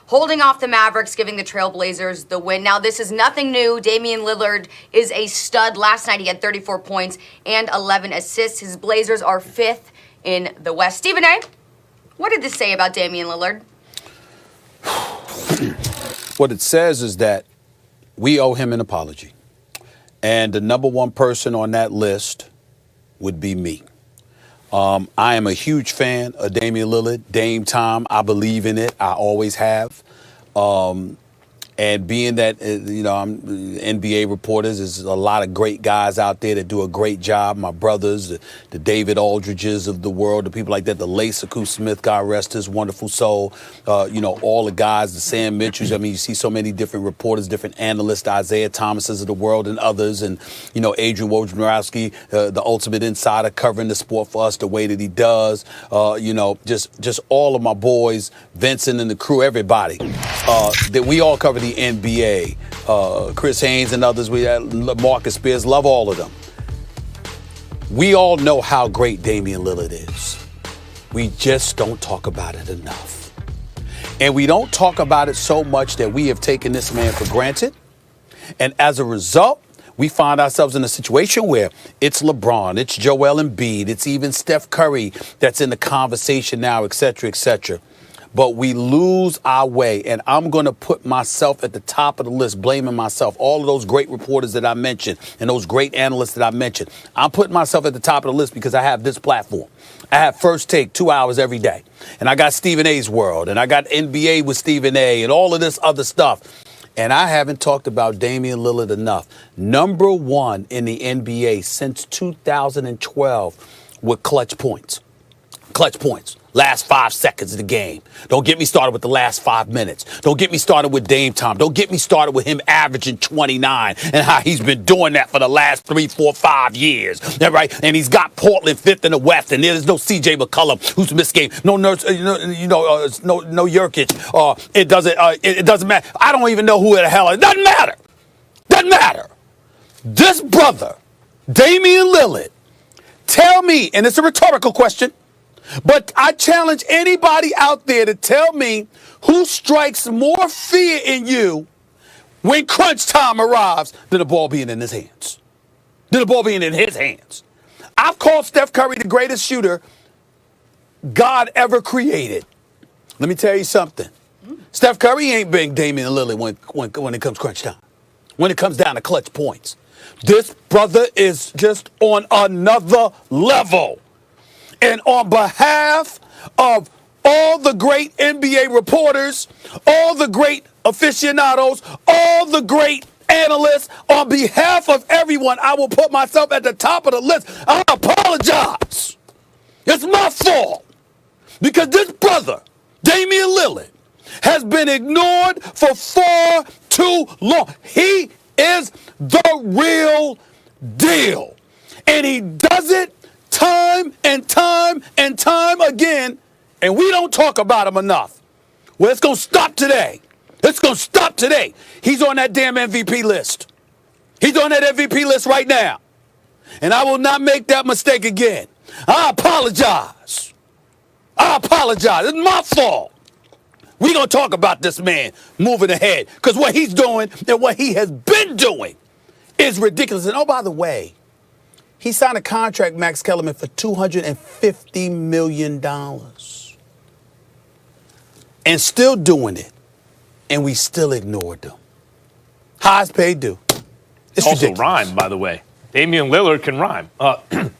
holding off the Mavericks, giving the Trailblazers the win. Now, this is nothing new. Damian Lillard is a stud. Last night, he had 34 points and 11 assists. His Blazers are 5th in the West. Stephen A., what did this say about Damian Lillard? What it says is that we owe him an apology. And the number one person on that list would be me. I am a huge fan of Damian Lillard, Dame Time. I believe in it. I always have. And being that, I'm NBA reporters, there's a lot of great guys out there that do a great job. My brothers, the David Aldridges of the world, the people like that, the late Sekou Smith, God rest his wonderful soul. All the guys, the Sam Mitchells. I mean, you see so many different reporters, different analysts, Isaiah Thomases of the world and others. And, Adrian Wojnarowski, the ultimate insider covering the sport for us the way that he does. Just all of my boys, Vincent and the crew, everybody, that we all cover the NBA, Chris Haynes and others, Marcus Spears, love all of them. We all know how great Damian Lillard is. We just don't talk about it enough. And we don't talk about it so much that we have taken this man for granted. And as a result, we find ourselves in a situation where it's LeBron, it's Joel Embiid, it's even Steph Curry that's in the conversation now, et cetera, et cetera. But we lose our way, and I'm going to put myself at the top of the list, blaming myself. All of those great reporters that I mentioned and those great analysts that I mentioned, I'm putting myself at the top of the list because I have this platform. I have First Take 2 hours every day, and I got Stephen A's World, and I got NBA with Stephen A, and all of this other stuff. And I haven't talked about Damian Lillard enough. Number one in the NBA since 2012 with clutch points. Clutch points. Last 5 seconds of the game. Don't get me started with the last 5 minutes. Don't get me started with Dame Time. Don't get me started with him averaging 29 and how he's been doing that for the last 3, 4, 5 years. All right? And he's got Portland 5th in the West, and there's no C.J. McCollum who's missed game. No Nurse, no Jurkic. It doesn't matter. I don't even know who the hell. It doesn't matter. Doesn't matter. This brother, Damian Lillard, tell me, and it's a rhetorical question, but I challenge anybody out there to tell me who strikes more fear in you when crunch time arrives than the ball being in his hands. I've called Steph Curry the greatest shooter God ever created. Let me tell you something. Steph Curry ain't being Damian Lillard when it comes crunch time. When it comes down to clutch points. This brother is just on another level. And on behalf of all the great NBA reporters, all the great aficionados, all the great analysts, on behalf of everyone, I will put myself at the top of the list. I apologize. It's my fault. Because this brother, Damian Lillard, has been ignored for far too long. He is the real deal. And he does it time and time and time again, and we don't talk about him enough. Well, it's going to stop today. He's on that damn MVP list. He's on that MVP list right now. And I will not make that mistake again. I apologize. It's my fault. We're going to talk about this man moving ahead because what he's doing and what he has been doing is ridiculous. And oh, by the way, he signed a contract, Max Kellerman, for $250 million. And still doing it. And we still ignored them. Highest paid due. It's also ridiculous. Rhyme, by the way. Damian Lillard can rhyme.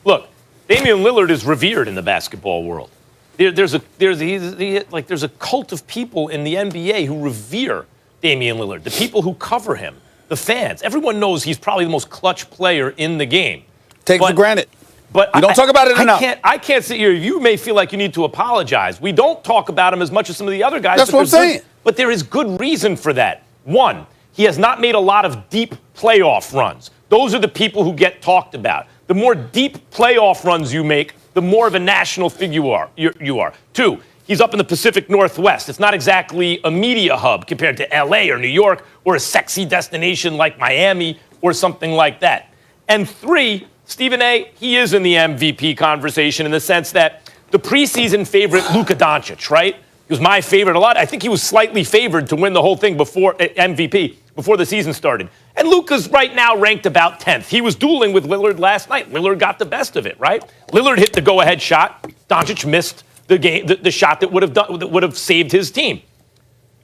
Look, Damian Lillard is revered in the basketball world. There's a cult of people in the NBA who revere Damian Lillard. The people who cover him, the fans. Everyone knows he's probably the most clutch player in the game. Take it for granted. But we don't talk about it enough. I can't sit here. You may feel like you need to apologize. We don't talk about him as much as some of the other guys. That's what I'm saying. But there is good reason for that. One, he has not made a lot of deep playoff runs. Those are the people who get talked about. The more deep playoff runs you make, the more of a national figure you are. Two, he's up in the Pacific Northwest. It's not exactly a media hub compared to LA or New York or a sexy destination like Miami or something like that. And three, Stephen A., he is in the MVP conversation in the sense that the preseason favorite, Luka Doncic, right? He was my favorite a lot. I think he was slightly favored to win the whole thing before MVP, before the season started. And Luka's right now ranked about 10th. He was dueling with Lillard last night. Lillard got the best of it, right? Lillard hit the go-ahead shot. Doncic missed the shot that would have saved his team.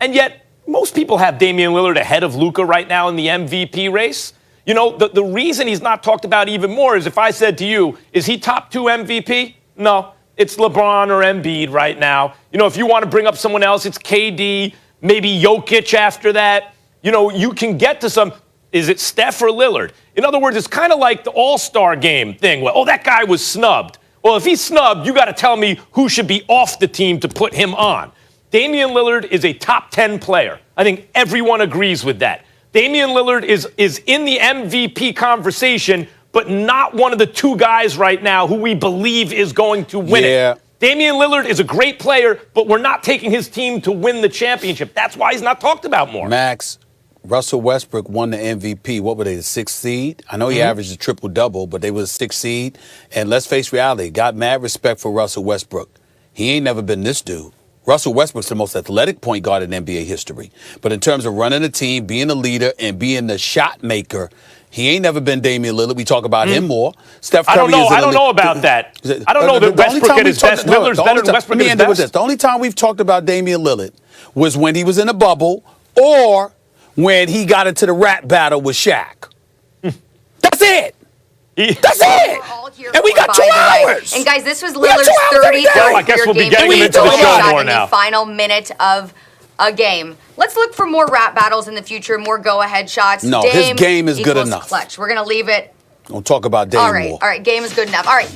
And yet, most people have Damian Lillard ahead of Luka right now in the MVP race. You know, the reason he's not talked about even more is if I said to you, is he top 2 MVP? No. It's LeBron or Embiid right now. You know, if you want to bring up someone else, it's KD, maybe Jokic after that. You know, you can get to some. Is it Steph or Lillard? In other words, it's kind of like the All-Star game thing where, oh, that guy was snubbed. Well, if he's snubbed, you got to tell me who should be off the team to put him on. Damian Lillard is a top 10 player. I think everyone agrees with that. Damian Lillard is in the MVP conversation, but not one of the 2 guys right now who we believe is going to win it. Damian Lillard is a great player, but we're not taking his team to win the championship. That's why he's not talked about more. Max, Russell Westbrook won the MVP. What were they, the 6th seed? I know he averaged a triple-double, but they were the 6th seed. And let's face reality, got mad respect for Russell Westbrook. He ain't never been this dude. Russell Westbrook's the most athletic point guard in NBA history. But in terms of running a team, being a leader, and being the shot maker, he ain't never been Damian Lillard. We talk about him more. Steph Curry I don't know about that. I don't know that Westbrook at his best. Lillard's better than Westbrook at his best. The only time we've talked about Damian Lillard was when he was in a bubble or when he got into the rap battle with Shaq. That's it. That's it. And we got 2 hours. And guys, this was Lillard's 33rd career game. We into the show more now. In the final minute of a game. Let's look for more rap battles in the future, more go-ahead shots. No, his game is good enough. Clutch. We're going to leave it. Don't talk about Dame more. All right, game is good enough. All right.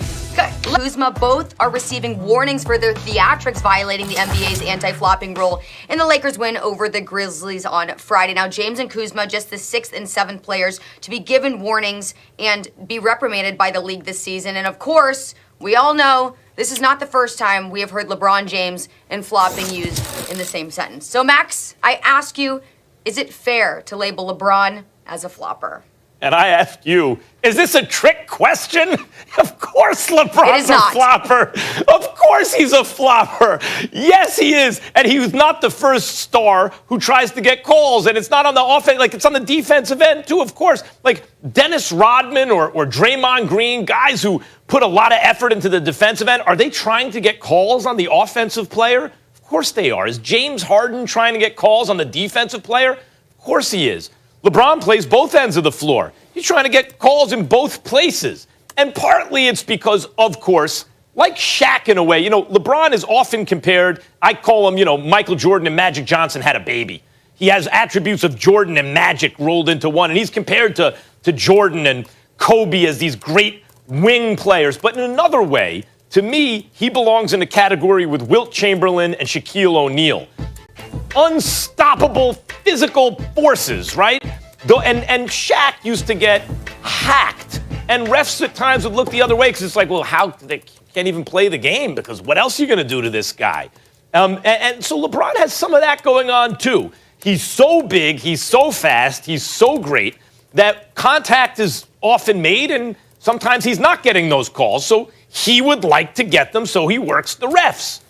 Kuzma both are receiving warnings for their theatrics violating the NBA's anti-flopping rule in the Lakers' win over the Grizzlies on Friday. Now, James and Kuzma, just the 6th and 7th players to be given warnings and be reprimanded by the league this season. And of course, we all know this is not the first time we have heard LeBron James and flopping used in the same sentence. So, Max, I ask you, is it fair to label LeBron as a flopper? And I ask you, is this a trick question? Of course LeBron's a flopper. Of course he's a flopper. Yes, he is. And he was not the first star who tries to get calls. And it's not on the offense, like it's on the defensive end too, of course. Like Dennis Rodman or Draymond Green, guys who put a lot of effort into the defensive end, are they trying to get calls on the offensive player? Of course they are. Is James Harden trying to get calls on the defensive player? Of course he is. LeBron plays both ends of the floor. He's trying to get calls in both places. And partly it's because, of course, like Shaq in a way, you know, LeBron is often compared, I call him, you know, Michael Jordan and Magic Johnson had a baby. He has attributes of Jordan and Magic rolled into one, and he's compared to Jordan and Kobe as these great wing players. But in another way, to me, he belongs in a category with Wilt Chamberlain and Shaquille O'Neal. Unstoppable physical forces, right? And Shaq used to get hacked. And refs at times would look the other way because it's like, well, how they can't even play the game because what else are you going to do to this guy? And so LeBron has some of that going on too. He's so big, he's so fast, he's so great that contact is often made and sometimes he's not getting those calls. So he would like to get them, so he works the refs.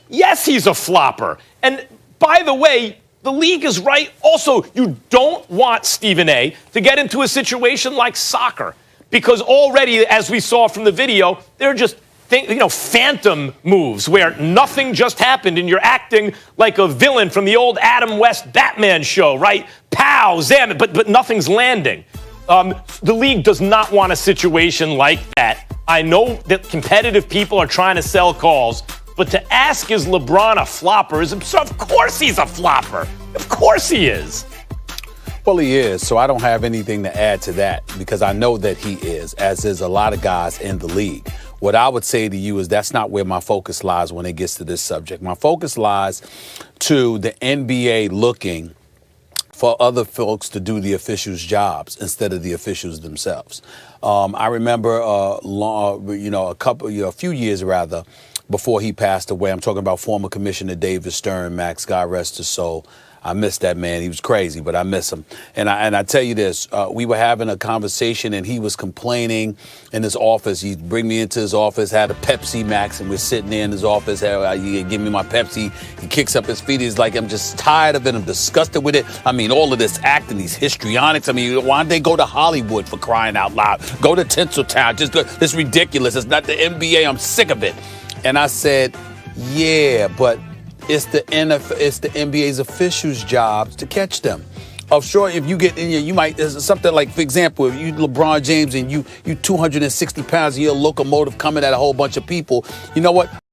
Yes, he's a flopper. And by the way, the league is right. Also, you don't want Stephen A. to get into a situation like soccer because already, as we saw from the video, they're just phantom moves where nothing just happened and you're acting like a villain from the old Adam West Batman show, right? Pow, zam, but nothing's landing. The league does not want a situation like that. I know that competitive people are trying to sell calls, but to ask is LeBron a flopper is absurd. Of course he's a flopper. Of course he is. Well, he is, so I don't have anything to add to that because I know that he is, as is a lot of guys in the league. What I would say to you is that's not where my focus lies when it gets to this subject. My focus lies to the NBA looking for other folks to do the officials' jobs instead of the officials themselves. I remember a few years before he passed away. I'm talking about former Commissioner David Stern, Max, God rest his soul. I miss that man. He was crazy, but I miss him. And I tell you this, we were having a conversation and he was complaining in his office. He'd bring me into his office, had a Pepsi Max, and we're sitting there in his office. He give me my Pepsi. He kicks up his feet. He's like, I'm just tired of it. I'm disgusted with it. I mean, all of this acting, these histrionics. I mean, why don't they go to Hollywood, for crying out loud? Go to Tinseltown. Just go. It's ridiculous. It's not the NBA. I'm sick of it. And I said, yeah, but it's the NBA's officials' jobs to catch them. Sure, if you get in here, you might, something like, for example, if you LeBron James and you 260 pounds and you're a locomotive coming at a whole bunch of people, you know what?